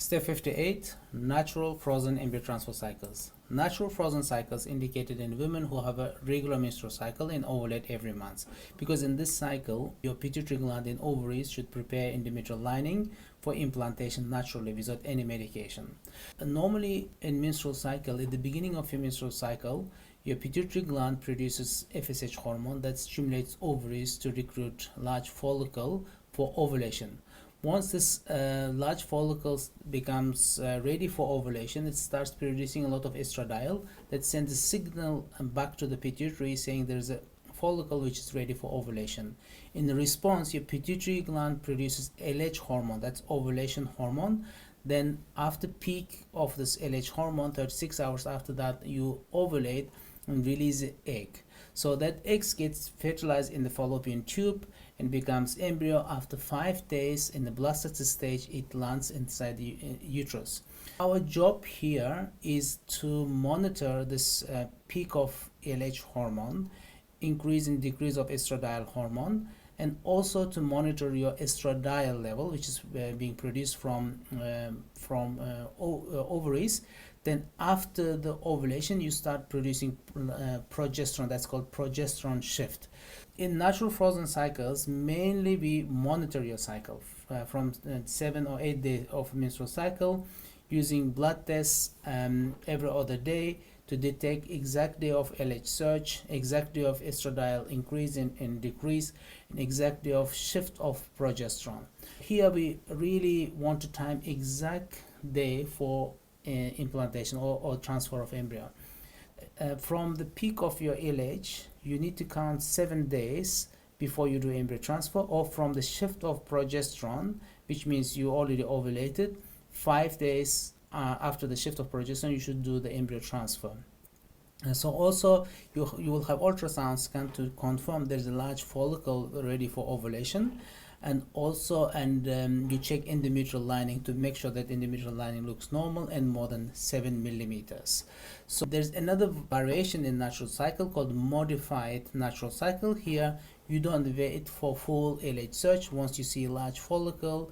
Step 58, natural frozen embryo transfer cycles. Natural frozen cycles indicated in women who have a regular menstrual cycle and ovulate every month. Because in this cycle, your pituitary gland and ovaries should prepare endometrial lining for implantation naturally without any medication. Normally in menstrual cycle, at the beginning of your menstrual cycle, your pituitary gland produces FSH hormone that stimulates ovaries to recruit large follicle for ovulation. Once this large follicles becomes ready for ovulation, it starts producing a lot of estradiol that sends a signal back to the pituitary saying there's a follicle which is ready for ovulation. In the response, your pituitary gland produces LH hormone, that's ovulation hormone. Then after peak of this LH hormone, 36 hours after that, you ovulate and release the egg. So that egg gets fertilized in the fallopian tube and becomes embryo. After 5 days in the blastocyst stage, it lands inside the uterus. Our job here is to monitor this peak of LH hormone, increase and decrease of estradiol hormone, and also to monitor your estradiol level, which is being produced from ovaries. Then after the ovulation, you start producing progesterone. That's called progesterone shift. In natural frozen cycles, mainly we monitor your cycle from 7 or 8 days of menstrual cycle using blood tests every other day to detect exact day of LH surge, exact day of estradiol increase and decrease, and exact day of shift of progesterone. Here we really want to time exact day for implantation or transfer of embryo. From the peak of your LH, you need to count 7 days before you do embryo transfer, or from the shift of progesterone, which means you already ovulated, 5 days after the shift of progesterone, you should do the embryo transfer. So also you will have ultrasound scan to confirm there's a large follicle ready for ovulation, and also you check endometrial lining to make sure that endometrial lining looks normal and more than 7 millimeters. So there's another variation in natural cycle called modified natural cycle. Here you don't wait for full LH surge. Once you see a large follicle,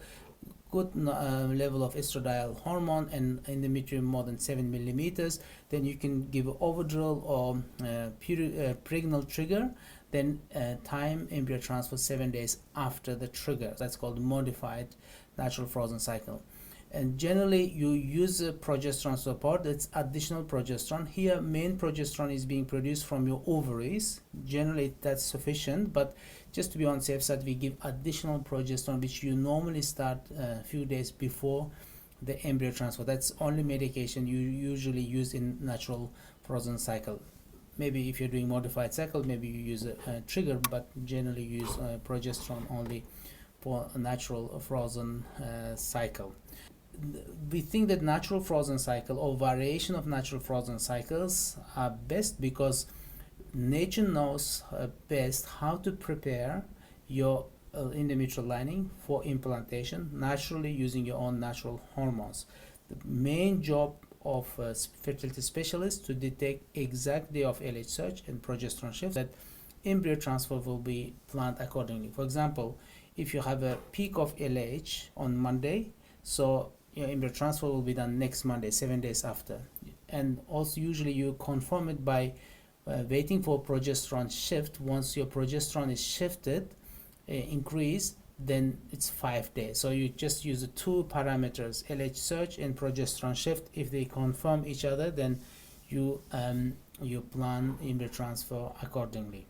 good level of estradiol hormone and endometrium more than 7 millimeters, then you can give Ovidrel or pregnal trigger, then time embryo transfer 7 days after the trigger. That's called modified natural frozen cycle. And generally you use a progesterone support. That's additional progesterone. Here main progesterone is being produced from your ovaries. Generally that's sufficient, but just to be on safe side, we give additional progesterone, which you normally start a few days before the embryo transfer. That's only medication you usually use in natural frozen cycle. Maybe if you're doing modified cycle, maybe you use a trigger, but generally you use progesterone only for a natural frozen cycle. We think that natural frozen cycle or variation of natural frozen cycles are best because nature knows best how to prepare your endometrial lining for implantation naturally using your own natural hormones. The main job of fertility specialists to detect exact day of LH surge and progesterone shift, that embryo transfer will be planned accordingly. For example, if you have a peak of LH on Monday, so your embryo transfer will be done next Monday, 7 days after. And also usually you confirm it by waiting for progesterone shift. Once your progesterone is shifted, increase, then it's 5 days. So you just use the two parameters, LH surge and progesterone shift. If they confirm each other, then you plan embryo transfer accordingly.